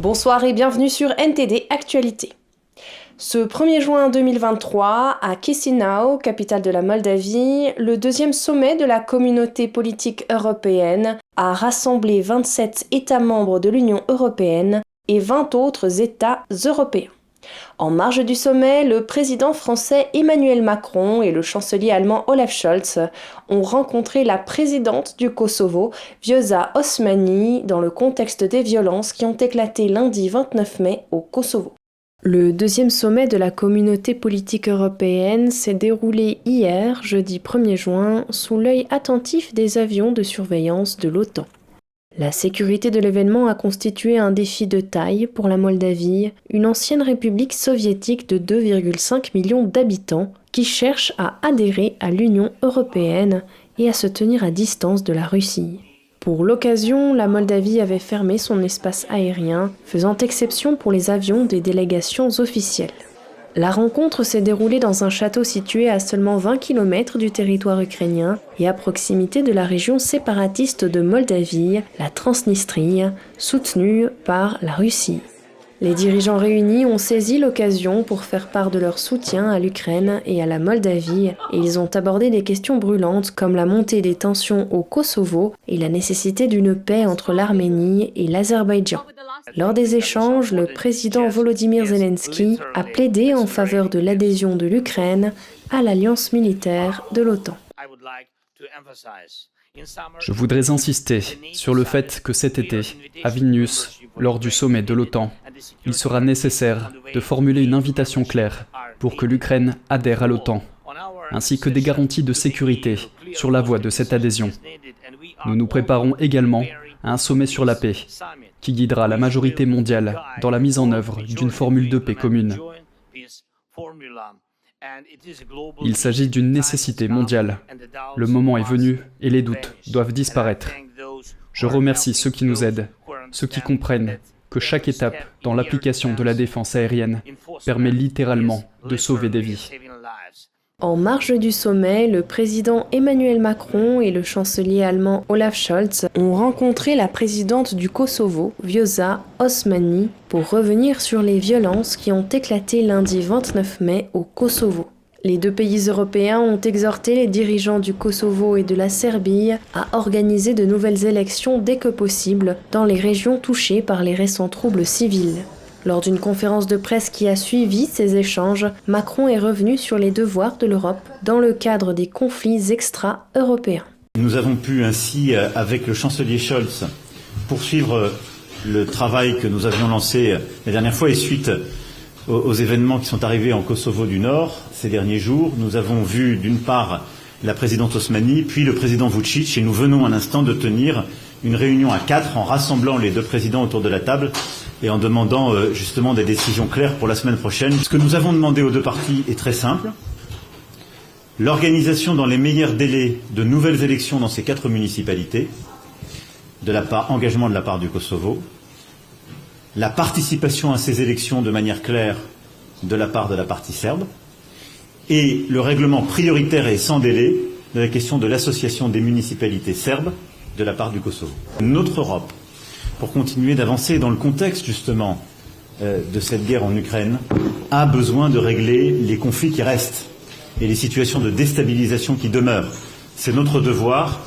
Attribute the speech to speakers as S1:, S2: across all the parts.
S1: Bonsoir et bienvenue sur NTD Actualité. Ce 1er juin 2023, à Chisinau, capitale de la Moldavie, le deuxième sommet de la communauté politique européenne a rassemblé 27 États membres de l'Union européenne et 20 autres États européens. En marge du sommet, le président français Emmanuel Macron et le chancelier allemand Olaf Scholz ont rencontré la présidente du Kosovo, Vjosa Osmani, dans le contexte des violences qui ont éclaté lundi 29 mai au Kosovo. Le deuxième sommet de la communauté politique européenne s'est déroulé hier, jeudi 1er juin, sous l'œil attentif des avions de surveillance de l'OTAN. La sécurité de l'événement a constitué un défi de taille pour la Moldavie, une ancienne république soviétique de 2,5 millions d'habitants qui cherche à adhérer à l'Union européenne et à se tenir à distance de la Russie. Pour l'occasion, la Moldavie avait fermé son espace aérien, faisant exception pour les avions des délégations officielles. La rencontre s'est déroulée dans un château situé à seulement 20 km du territoire ukrainien et à proximité de la région séparatiste de Moldavie, la Transnistrie, soutenue par la Russie. Les dirigeants réunis ont saisi l'occasion pour faire part de leur soutien à l'Ukraine et à la Moldavie, et ils ont abordé des questions brûlantes comme la montée des tensions au Kosovo et la nécessité d'une paix entre l'Arménie et l'Azerbaïdjan. Lors des échanges, le président Volodymyr Zelensky a plaidé en faveur de l'adhésion de l'Ukraine à l'alliance militaire de l'OTAN.
S2: Je voudrais insister sur le fait que cet été, à Vilnius, lors du sommet de l'OTAN, il sera nécessaire de formuler une invitation claire pour que l'Ukraine adhère à l'OTAN, ainsi que des garanties de sécurité sur la voie de cette adhésion. Nous nous préparons également à un sommet sur la paix, qui guidera la majorité mondiale dans la mise en œuvre d'une formule de paix commune. Il s'agit d'une nécessité mondiale. Le moment est venu et les doutes doivent disparaître. Je remercie ceux qui nous aident, ceux qui comprennent que chaque étape dans l'application de la défense aérienne permet littéralement de sauver des vies.
S1: En marge du sommet, le président Emmanuel Macron et le chancelier allemand Olaf Scholz ont rencontré la présidente du Kosovo, Vjosa Osmani, pour revenir sur les violences qui ont éclaté lundi 29 mai au Kosovo. Les deux pays européens ont exhorté les dirigeants du Kosovo et de la Serbie à organiser de nouvelles élections dès que possible dans les régions touchées par les récents troubles civils. Lors d'une conférence de presse qui a suivi ces échanges, Macron est revenu sur les devoirs de l'Europe dans le cadre des conflits extra-européens.
S3: Nous avons pu ainsi, avec le chancelier Scholz, poursuivre le travail que nous avions lancé la dernière fois et suite aux événements qui sont arrivés en Kosovo du Nord ces derniers jours. Nous avons vu d'une part la présidente Osmani, puis le président Vučić, et nous venons un instant de tenir une réunion à 4 en rassemblant les deux présidents autour de la table et en demandant justement des décisions claires pour la semaine prochaine. Ce que nous avons demandé aux deux parties est très simple. L'organisation dans les meilleurs délais de nouvelles élections dans ces 4 municipalités, engagement de la part du Kosovo, la participation à ces élections de manière claire de la part de la partie serbe, et le règlement prioritaire et sans délai de la question de l'association des municipalités serbes de la part du Kosovo. Notre Europe, pour continuer d'avancer dans le contexte justement de cette guerre en Ukraine, a besoin de régler les conflits qui restent et les situations de déstabilisation qui demeurent. C'est notre devoir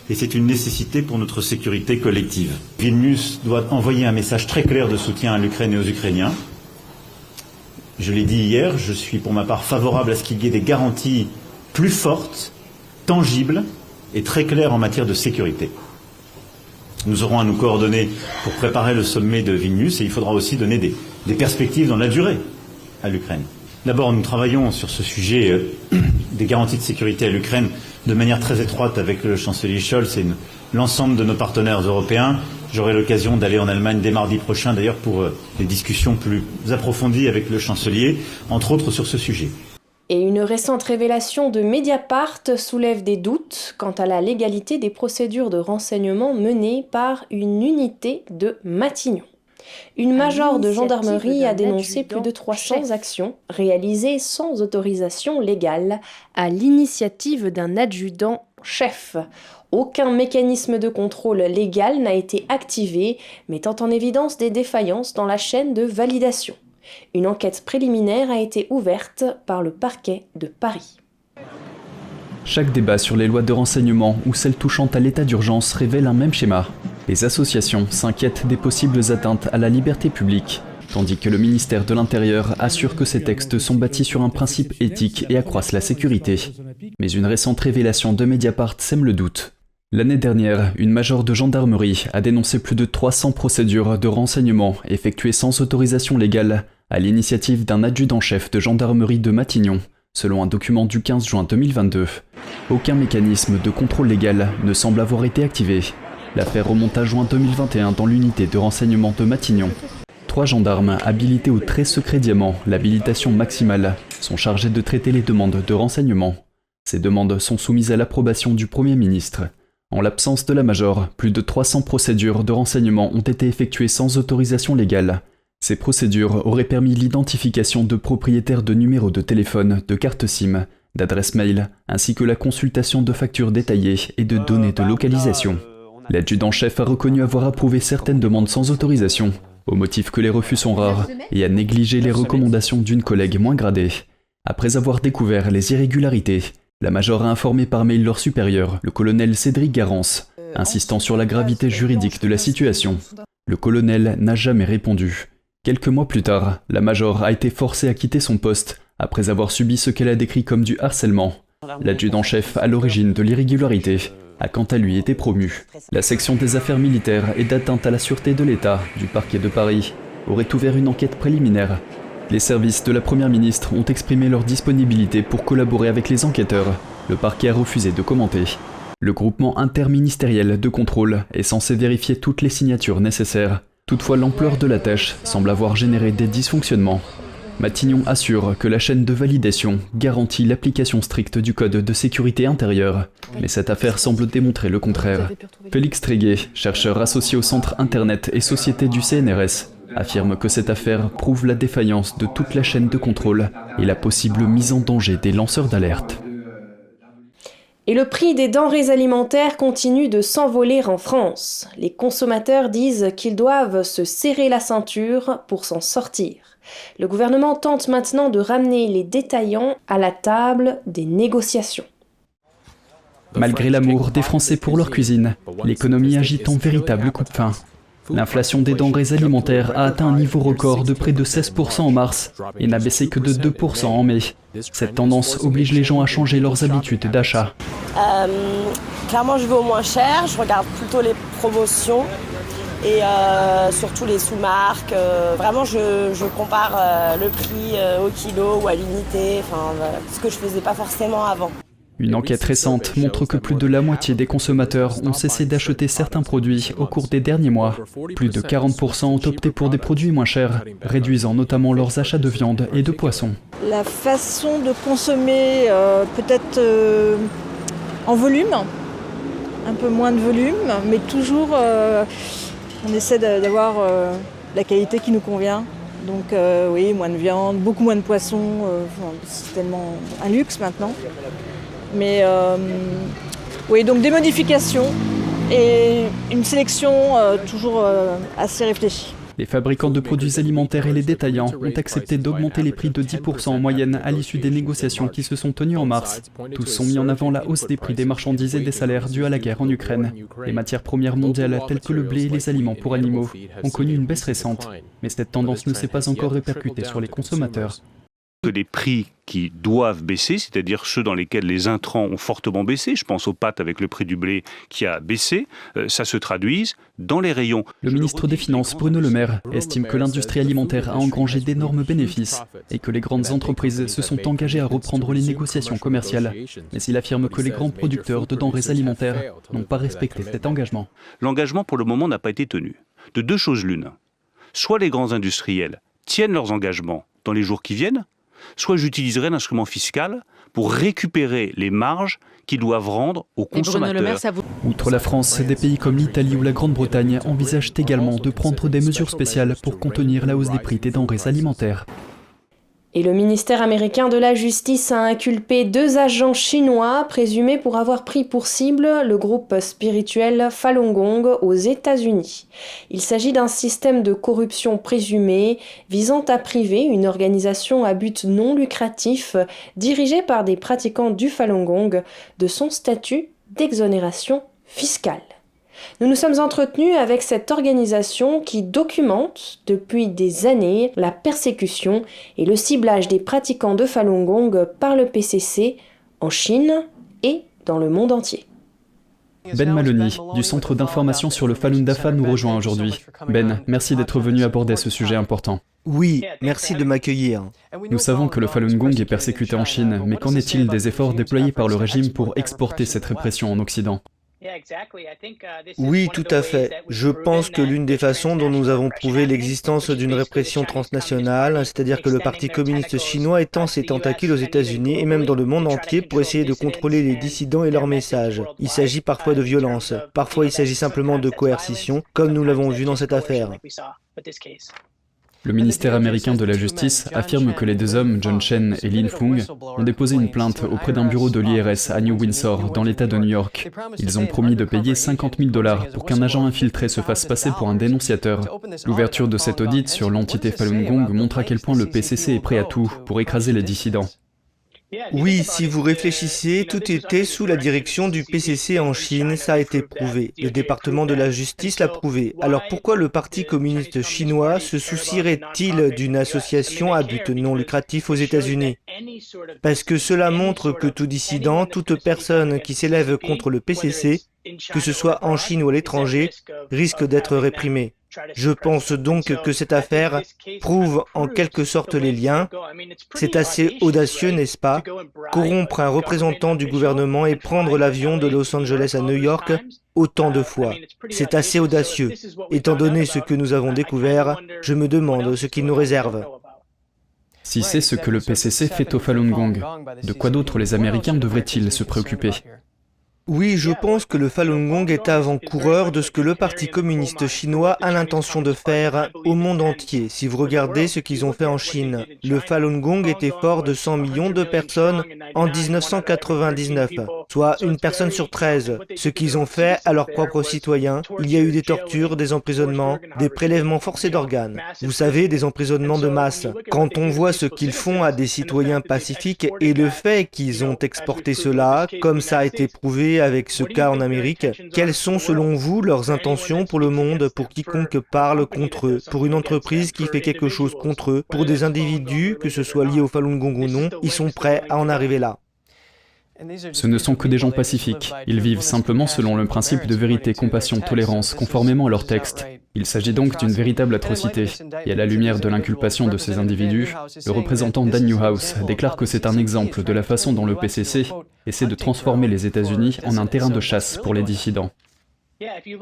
S3: et c'est une nécessité pour notre sécurité collective. Vilnius doit envoyer un message très clair de soutien à l'Ukraine et aux Ukrainiens. Je l'ai dit hier, je suis pour ma part favorable à ce qu'il y ait des garanties plus fortes, tangibles et très claires en matière de sécurité. Nous aurons à nous coordonner pour préparer le sommet de Vilnius et il faudra aussi donner des perspectives dans la durée à l'Ukraine. D'abord, nous travaillons sur ce sujet des garanties de sécurité à l'Ukraine de manière très étroite avec le chancelier Scholz et l'ensemble de nos partenaires européens. J'aurai l'occasion d'aller en Allemagne dès mardi prochain, d'ailleurs, pour des discussions plus approfondies avec le chancelier, entre autres sur ce sujet.
S1: Et une récente révélation de Mediapart soulève des doutes quant à la légalité des procédures de renseignement menées par une unité de Matignon. Une major de gendarmerie a dénoncé plus de 300 actions réalisées sans autorisation légale à l'initiative d'un adjudant chef. Aucun mécanisme de contrôle légal n'a été activé, mettant en évidence des défaillances dans la chaîne de validation. Une enquête préliminaire a été ouverte par le parquet de Paris.
S2: Chaque débat sur les lois de renseignement ou celles touchant à l'état d'urgence révèle un même schéma. Les associations s'inquiètent des possibles atteintes à la liberté publique, tandis que le ministère de l'Intérieur assure que ces textes sont bâtis sur un principe éthique et accroissent la sécurité. Mais une récente révélation de Mediapart sème le doute. L'année dernière, une major de gendarmerie a dénoncé plus de 300 procédures de renseignement effectuées sans autorisation légale à l'initiative d'un adjudant-chef de gendarmerie de Matignon, selon un document du 15 juin 2022. Aucun mécanisme de contrôle légal ne semble avoir été activé. L'affaire remonte à juin 2021 dans l'unité de renseignement de Matignon. 3 gendarmes habilités au très secret diamant, l'habilitation maximale, sont chargés de traiter les demandes de renseignement. Ces demandes sont soumises à l'approbation du Premier ministre. En l'absence de la major, plus de 300 procédures de renseignement ont été effectuées sans autorisation légale. Ces procédures auraient permis l'identification de propriétaires de numéros de téléphone, de cartes SIM, d'adresses mail, ainsi que la consultation de factures détaillées et de données de localisation. L'adjudant-chef a reconnu avoir approuvé certaines demandes sans autorisation, au motif que les refus sont rares, et a négligé les recommandations d'une collègue moins gradée. Après avoir découvert les irrégularités, la major a informé par mail leur supérieur, le colonel Cédric Garance, insistant sur la gravité juridique de la situation. Le colonel n'a jamais répondu. Quelques mois plus tard, la major a été forcée à quitter son poste après avoir subi ce qu'elle a décrit comme du harcèlement. L'adjudant-chef à l'origine de l'irrégularité a quant à lui été promu. La section des affaires militaires et d'atteinte à la sûreté de l'État du parquet de Paris aurait ouvert une enquête préliminaire. Les services de la Première ministre ont exprimé leur disponibilité pour collaborer avec les enquêteurs. Le parquet a refusé de commenter. Le groupement interministériel de contrôle est censé vérifier toutes les signatures nécessaires. Toutefois, l'ampleur de la tâche semble avoir généré des dysfonctionnements. Matignon assure que la chaîne de validation garantit l'application stricte du code de sécurité intérieure, mais cette affaire semble démontrer le contraire. Félix Tréguet, chercheur associé au Centre Internet et Société du CNRS, affirme que cette affaire prouve la défaillance de toute la chaîne de contrôle et la possible mise en danger des lanceurs d'alerte.
S1: Et le prix des denrées alimentaires continue de s'envoler en France. Les consommateurs disent qu'ils doivent se serrer la ceinture pour s'en sortir. Le gouvernement tente maintenant de ramener les détaillants à la table des négociations.
S2: Malgré l'amour des Français pour leur cuisine, l'économie agite en véritable coupe-faim. L'inflation des denrées alimentaires a atteint un niveau record de près de 16% en mars et n'a baissé que de 2% en mai. Cette tendance oblige les gens à changer leurs habitudes d'achat.
S4: Clairement, je vais au moins cher, je regarde plutôt les promotions et surtout les sous-marques. Vraiment, je compare le prix au kilo ou à l'unité, ce que je faisais pas forcément avant.
S2: Une enquête récente montre que plus de la moitié des consommateurs ont cessé d'acheter certains produits au cours des derniers mois. Plus de 40% ont opté pour des produits moins chers, réduisant notamment leurs achats de viande et de poisson.
S5: La façon de consommer peut-être en volume, un peu moins de volume, mais toujours on essaie d'avoir la qualité qui nous convient. Donc oui, moins de viande, beaucoup moins de poisson, c'est tellement un luxe maintenant. Mais oui, donc des modifications et une sélection toujours assez réfléchie.
S2: Les fabricants de produits alimentaires et les détaillants ont accepté d'augmenter les prix de 10% en moyenne à l'issue des négociations qui se sont tenues en mars. Tous ont mis en avant la hausse des prix des marchandises et des salaires dus à la guerre en Ukraine. Les matières premières mondiales telles que le blé et les aliments pour animaux ont connu une baisse récente, mais cette tendance ne s'est pas encore répercutée sur les consommateurs.
S6: Que les prix qui doivent baisser, c'est-à-dire ceux dans lesquels les intrants ont fortement baissé, je pense aux pâtes avec le prix du blé qui a baissé, ça se traduise dans les rayons.
S2: Le ministre des Finances, Bruno Le Maire, estime que l'industrie alimentaire a engrangé d'énormes bénéfices et que les grandes entreprises se sont engagées à reprendre les négociations commerciales. Mais il affirme que les grands producteurs de denrées alimentaires n'ont pas respecté cet engagement.
S6: L'engagement pour le moment n'a pas été tenu. De deux choses l'une. Soit les grands industriels tiennent leurs engagements dans les jours qui viennent, soit j'utiliserai l'instrument fiscal pour récupérer les marges qu'ils doivent rendre aux consommateurs.
S2: Outre la France, des pays comme l'Italie ou la Grande-Bretagne envisagent également de prendre des mesures spéciales pour contenir la hausse des prix des denrées alimentaires.
S1: Et le ministère américain de la Justice a inculpé 2 agents chinois présumés pour avoir pris pour cible le groupe spirituel Falun Gong aux États-Unis. Il s'agit d'un système de corruption présumé visant à priver une organisation à but non lucratif dirigée par des pratiquants du Falun Gong de son statut d'exonération fiscale. Nous nous sommes entretenus avec cette organisation qui documente depuis des années la persécution et le ciblage des pratiquants de Falun Gong par le PCC en Chine et dans le monde entier.
S2: Ben Maloney, du Centre d'information sur le Falun Dafa, nous rejoint aujourd'hui. Ben, merci d'être venu aborder ce sujet important.
S7: Oui, merci de m'accueillir.
S2: Nous savons que le Falun Gong est persécuté en Chine, mais qu'en est-il des efforts déployés par le régime pour exporter cette répression en Occident ?
S7: Oui, tout à fait. Je pense que l'une des façons dont nous avons prouvé l'existence d'une répression transnationale, c'est-à-dire que le Parti communiste chinois étend ses tentacules aux États-Unis et même dans le monde entier pour essayer de contrôler les dissidents et leurs messages. Il s'agit parfois de violence, parfois il s'agit simplement de coercition, comme nous l'avons vu dans cette affaire.
S2: Le ministère américain de la Justice affirme que les 2 hommes, John Chen et Lin Fung, ont déposé une plainte auprès d'un bureau de l'IRS à New Windsor, dans l'État de New York. Ils ont promis de payer $50 000 pour qu'un agent infiltré se fasse passer pour un dénonciateur. L'ouverture de cet audit sur l'entité Falun Gong montre à quel point le PCC est prêt à tout pour écraser les dissidents.
S7: Oui, si vous réfléchissez, tout était sous la direction du PCC en Chine, ça a été prouvé. Le département de la justice l'a prouvé. Alors pourquoi le Parti communiste chinois se soucierait-il d'une association à but non lucratif aux États-Unis? Parce que cela montre que tout dissident, toute personne qui s'élève contre le PCC, que ce soit en Chine ou à l'étranger, risque d'être réprimé. Je pense donc que cette affaire prouve en quelque sorte les liens. C'est assez audacieux, n'est-ce pas? Corrompre un représentant du gouvernement et prendre l'avion de Los Angeles à New York autant de fois. C'est assez audacieux. Étant donné ce que nous avons découvert, je me demande ce qu'il nous réserve.
S2: Si c'est ce que le PCC fait au Falun Gong, de quoi d'autre les Américains devraient-ils se préoccuper ?
S7: Oui, je pense que le Falun Gong est avant-coureur de ce que le Parti communiste chinois a l'intention de faire au monde entier. Si vous regardez ce qu'ils ont fait en Chine, le Falun Gong était fort de 100 millions de personnes en 1999, soit une personne sur 13. Ce qu'ils ont fait à leurs propres citoyens, il y a eu des tortures, des emprisonnements, des prélèvements forcés d'organes. Vous savez, des emprisonnements de masse. Quand on voit ce qu'ils font à des citoyens pacifiques et le fait qu'ils ont exporté cela, comme ça a été prouvé avec ce cas en Amérique, quelles sont selon vous leurs intentions pour le monde, pour quiconque parle contre eux, pour une entreprise qui fait quelque chose contre eux, pour des individus, que ce soit lié au Falun Gong ou non, ils sont prêts à en arriver là.
S2: Ce ne sont que des gens pacifiques. Ils vivent simplement selon le principe de vérité, compassion, tolérance, conformément à leur texte. Il s'agit donc d'une véritable atrocité. Et à la lumière de l'inculpation de ces individus, le représentant Dan Newhouse déclare que c'est un exemple de la façon dont le PCC essaie de transformer les États-Unis en un terrain de chasse pour les dissidents.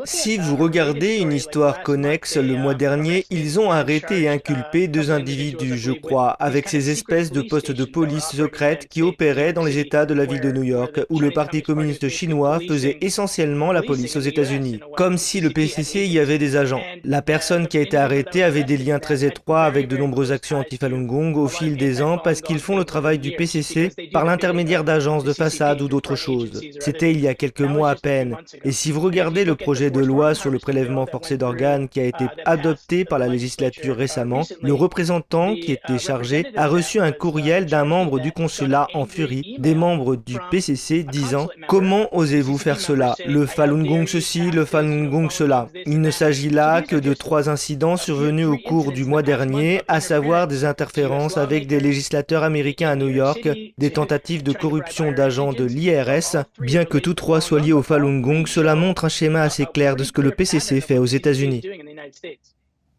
S7: Si vous regardez une histoire connexe, le mois dernier, ils ont arrêté et inculpé 2 individus, je crois, avec ces espèces de postes de police secrètes qui opéraient dans les États de la ville de New York, où le Parti communiste chinois faisait essentiellement la police aux États-Unis, comme si le PCC y avait des agents. La personne qui a été arrêtée avait des liens très étroits avec de nombreuses actions anti-Falun Gong au fil des ans parce qu'ils font le travail du PCC par l'intermédiaire d'agences de façade ou d'autres choses. C'était il y a quelques mois à peine. Et si vous regardez le projet de loi sur le prélèvement forcé d'organes qui a été adopté par la législature récemment, le représentant qui était chargé a reçu un courriel d'un membre du consulat en furie, des membres du PCC disant « Comment osez-vous faire cela? Le Falun Gong ceci, le Falun Gong cela. » Il ne s'agit là que de 3 incidents survenus au cours du mois dernier, à savoir des interférences avec des législateurs américains à New York, des tentatives de corruption d'agents de l'IRS. Bien que tous 3 soient liés au Falun Gong, cela montre un schéma assez clair de ce que le PCC fait aux États-Unis.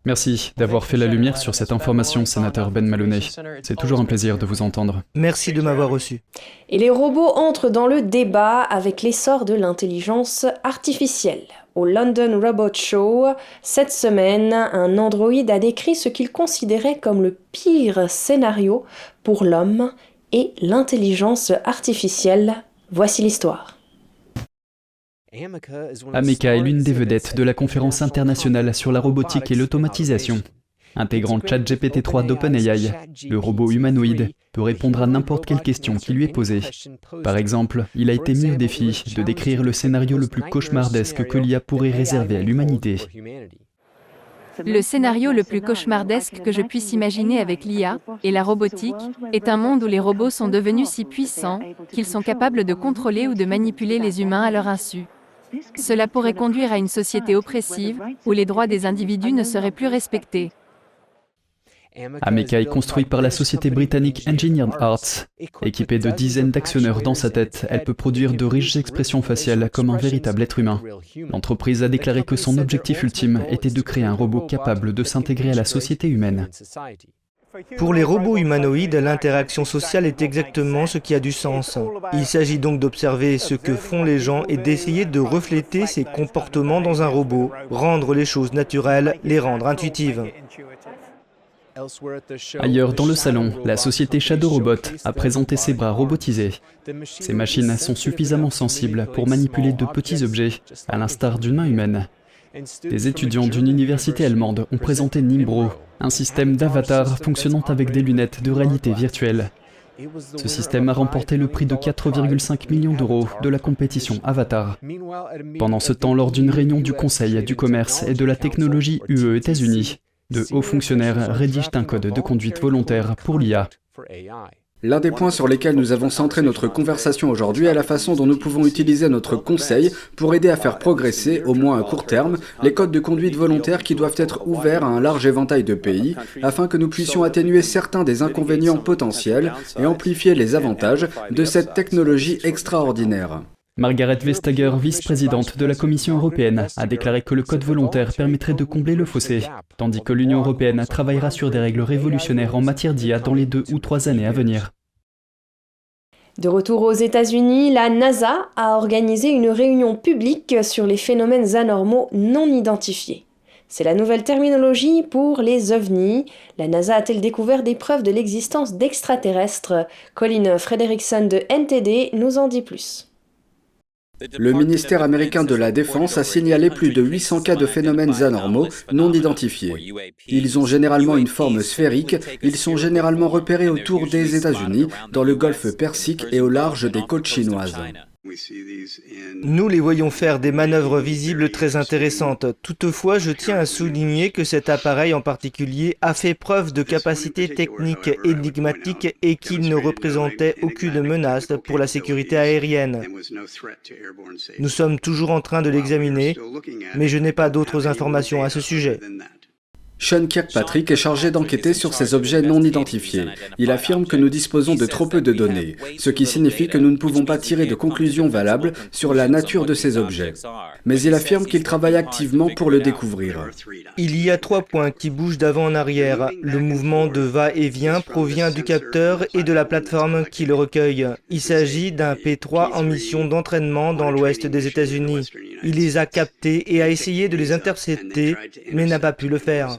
S2: Merci d'avoir fait la lumière sur cette information, sénateur Ben Maloney. C'est toujours un plaisir de vous entendre.
S7: Merci de m'avoir reçu.
S1: Et les robots entrent dans le débat avec l'essor de l'intelligence artificielle. Au London Robot Show, cette semaine, un androïde a décrit ce qu'il considérait comme le pire scénario pour l'homme et l'intelligence artificielle. Voici l'histoire.
S2: Ameca est l'une des vedettes de la conférence internationale sur la robotique et l'automatisation. Intégrant ChatGPT-3 d'OpenAI, le robot humanoïde peut répondre à n'importe quelle question qui lui est posée. Par exemple, il a été mis au défi de décrire le scénario le plus cauchemardesque que l'IA pourrait réserver à l'humanité.
S8: Le scénario le plus cauchemardesque que je puisse imaginer avec l'IA et la robotique est un monde où les robots sont devenus si puissants qu'ils sont capables de contrôler ou de manipuler les humains à leur insu. Cela pourrait conduire à une société oppressive où les droits des individus ne seraient plus respectés.
S2: Ameca est construit par la société britannique Engineered Arts. Équipée de dizaines d'actionneurs dans sa tête, elle peut produire de riches expressions faciales comme un véritable être humain. L'entreprise a déclaré que son objectif ultime était de créer un robot capable de s'intégrer à la société humaine.
S7: Pour les robots humanoïdes, l'interaction sociale est exactement ce qui a du sens. Il s'agit donc d'observer ce que font les gens et d'essayer de refléter ces comportements dans un robot, rendre les choses naturelles, les rendre intuitives.
S2: Ailleurs dans le salon, la société Shadow Robot a présenté ses bras robotisés. Ces machines sont suffisamment sensibles pour manipuler de petits objets, à l'instar d'une main humaine. Des étudiants d'une université allemande ont présenté Nimbro, un système d'avatar fonctionnant avec des lunettes de réalité virtuelle. Ce système a remporté le prix de 4,5 millions d'euros de la compétition Avatar. Pendant ce temps, lors d'une réunion du Conseil du commerce et de la technologie UE États-Unis, de hauts fonctionnaires rédigent un code de conduite volontaire pour l'IA.
S9: L'un des points sur lesquels nous avons centré notre conversation aujourd'hui est la façon dont nous pouvons utiliser notre conseil pour aider à faire progresser, au moins à court terme, les codes de conduite volontaire qui doivent être ouverts à un large éventail de pays, afin que nous puissions atténuer certains des inconvénients potentiels et amplifier les avantages de cette technologie extraordinaire.
S2: Margaret Vestager, vice-présidente de la Commission européenne, a déclaré que le code volontaire permettrait de combler le fossé, tandis que l'Union européenne travaillera sur des règles révolutionnaires en matière d'IA dans les 2 ou 3 années à venir.
S1: De retour aux États-Unis, la NASA a organisé une réunion publique sur les phénomènes anormaux non identifiés. C'est la nouvelle terminologie pour les ovnis. La NASA a-t-elle découvert des preuves de l'existence d'extraterrestres? Colin Frederickson de NTD nous en dit plus.
S9: Le ministère américain de la Défense a signalé plus de 800 cas de phénomènes anormaux non identifiés. Ils ont généralement une forme sphérique, ils sont généralement repérés autour des États-Unis, dans le golfe Persique et au large des côtes chinoises.
S7: Nous les voyons faire des manœuvres visibles très intéressantes. Toutefois, je tiens à souligner que cet appareil en particulier a fait preuve de capacités techniques énigmatiques et qu'il ne représentait aucune menace pour la sécurité aérienne. Nous sommes toujours en train de l'examiner, mais je n'ai pas d'autres informations à ce sujet.
S9: Sean Kirkpatrick est chargé d'enquêter sur ces objets non identifiés. Il affirme que nous disposons de trop peu de données, ce qui signifie que nous ne pouvons pas tirer de conclusions valables sur la nature de ces objets. Mais il affirme qu'il travaille activement pour le découvrir.
S7: Il y a 3 points qui bougent d'avant en arrière. Le mouvement de va-et-vient provient du capteur et de la plateforme qui le recueille. Il s'agit d'un P3 en mission d'entraînement dans l'ouest des États-Unis. Il les a captés et a essayé de les intercepter, mais n'a pas pu le faire.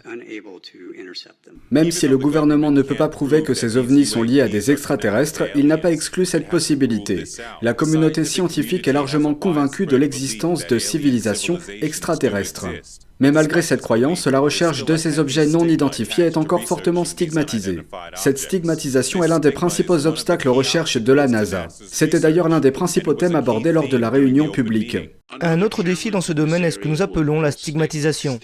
S9: Même si le gouvernement ne peut pas prouver que ces ovnis sont liés à des extraterrestres, il n'a pas exclu cette possibilité. La communauté scientifique est largement convaincue de l'existence de civilisations extraterrestres. Mais malgré cette croyance, la recherche de ces objets non identifiés est encore fortement stigmatisée. Cette stigmatisation est l'un des principaux obstacles aux recherches de la NASA. C'était d'ailleurs l'un des principaux thèmes abordés lors de la réunion publique.
S7: Un autre défi dans ce domaine est ce que nous appelons la stigmatisation.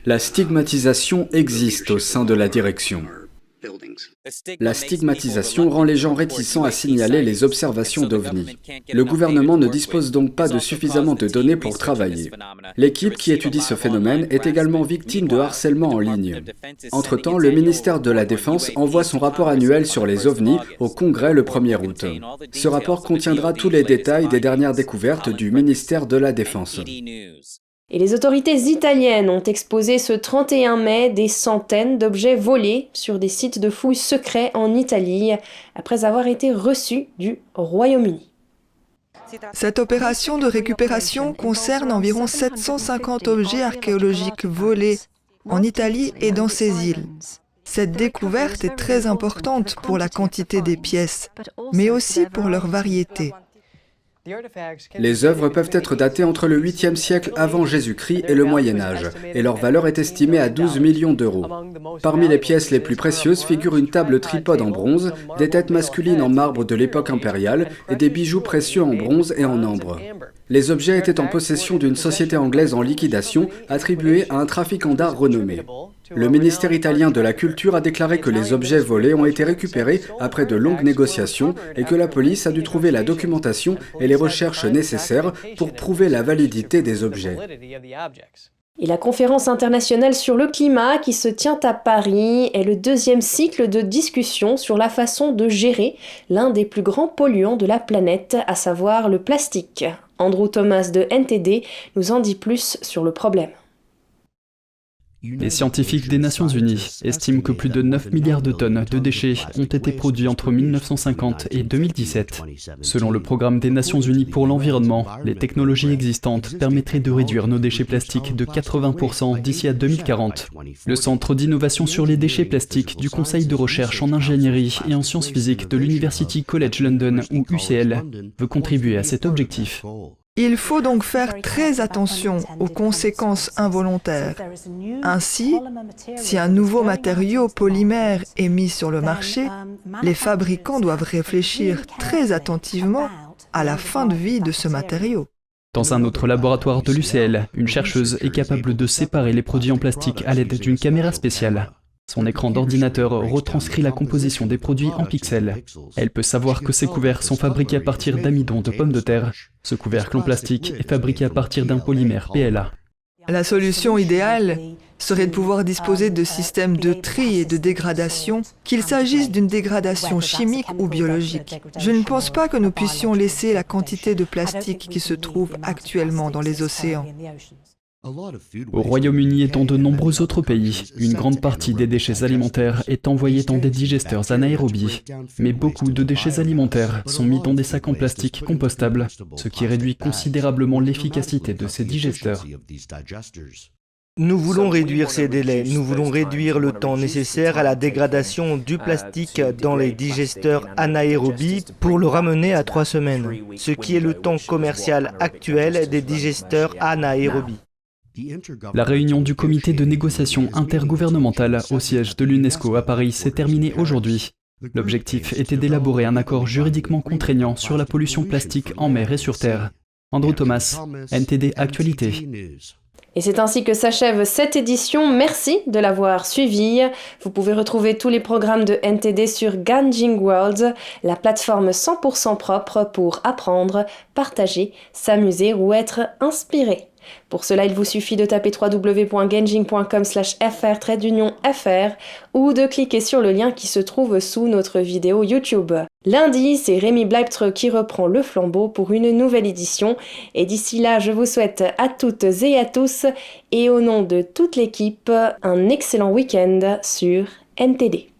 S9: La stigmatisation existe au sein de la direction. La stigmatisation rend les gens réticents à signaler les observations d'OVNI. Le gouvernement ne dispose donc pas de suffisamment de données pour travailler. L'équipe qui étudie ce phénomène est également victime de harcèlement en ligne. Entre-temps, le ministère de la Défense envoie son rapport annuel sur les OVNI au Congrès le 1er août. Ce rapport contiendra tous les détails des dernières découvertes du ministère de la Défense.
S1: Et les autorités italiennes ont exposé ce 31 mai des centaines d'objets volés sur des sites de fouilles secrets en Italie, après avoir été reçus du Royaume-Uni.
S10: Cette opération de récupération concerne environ 750 objets archéologiques volés en Italie et dans ces îles. Cette découverte est très importante pour la quantité des pièces, mais aussi pour leur variété.
S9: Les œuvres peuvent être datées entre le 8e siècle avant Jésus-Christ et le Moyen-Âge, et leur valeur est estimée à 12 millions d'euros. Parmi les pièces les plus précieuses figurent une table tripode en bronze, des têtes masculines en marbre de l'époque impériale et des bijoux précieux en bronze et en ambre. Les objets étaient en possession d'une société anglaise en liquidation attribuée à un trafiquant d'art renommé. Le ministère italien de la Culture a déclaré que les objets volés ont été récupérés après de longues négociations et que la police a dû trouver la documentation et les recherches nécessaires pour prouver la validité des objets.
S1: Et la conférence internationale sur le climat qui se tient à Paris est le deuxième cycle de discussion sur la façon de gérer l'un des plus grands polluants de la planète, à savoir le plastique. Andrew Thomas de NTD nous en dit plus sur le problème.
S2: Les scientifiques des Nations Unies estiment que plus de 9 milliards de tonnes de déchets ont été produits entre 1950 et 2017. Selon le programme des Nations Unies pour l'environnement, les technologies existantes permettraient de réduire nos déchets plastiques de 80% d'ici à 2040. Le Centre d'innovation sur les déchets plastiques du Conseil de recherche en ingénierie et en sciences physiques de l'University College London ou UCL veut contribuer à cet objectif.
S10: Il faut donc faire très attention aux conséquences involontaires. Ainsi, si un nouveau matériau polymère est mis sur le marché, les fabricants doivent réfléchir très attentivement à la fin de vie de ce matériau.
S2: Dans un autre laboratoire de l'UCL, une chercheuse est capable de séparer les produits en plastique à l'aide d'une caméra spéciale. Son écran d'ordinateur retranscrit la composition des produits en pixels. Elle peut savoir que ces couverts sont fabriqués à partir d'amidon de pommes de terre. Ce couvercle en plastique est fabriqué à partir d'un polymère PLA.
S10: La solution idéale serait de pouvoir disposer de systèmes de tri et de dégradation, qu'il s'agisse d'une dégradation chimique ou biologique. Je ne pense pas que nous puissions laisser la quantité de plastique qui se trouve actuellement dans les océans.
S2: Au Royaume-Uni et dans de nombreux autres pays, une grande partie des déchets alimentaires est envoyée dans des digesteurs anaérobies. Mais beaucoup de déchets alimentaires sont mis dans des sacs en plastique compostables, ce qui réduit considérablement l'efficacité de ces digesteurs.
S7: Nous voulons réduire ces délais, nous voulons réduire le temps nécessaire à la dégradation du plastique dans les digesteurs anaérobies pour le ramener à 3 semaines, ce qui est le temps commercial actuel des digesteurs anaérobies.
S2: La réunion du comité de négociation intergouvernementale au siège de l'UNESCO à Paris s'est terminée aujourd'hui. L'objectif était d'élaborer un accord juridiquement contraignant sur la pollution plastique en mer et sur terre. Andrew Thomas, NTD Actualité.
S1: Et c'est ainsi que s'achève cette édition. Merci de l'avoir suivi. Vous pouvez retrouver tous les programmes de NTD sur Ganjing World, la plateforme 100% propre pour apprendre, partager, s'amuser ou être inspiré. Pour cela, il vous suffit de taper www.genjing.com/fr/fr ou de cliquer sur le lien qui se trouve sous notre vidéo YouTube. Lundi, c'est Rémi Bleibtreu qui reprend le flambeau pour une nouvelle édition. Et d'ici là, je vous souhaite à toutes et à tous, et au nom de toute l'équipe, un excellent week-end sur NTD.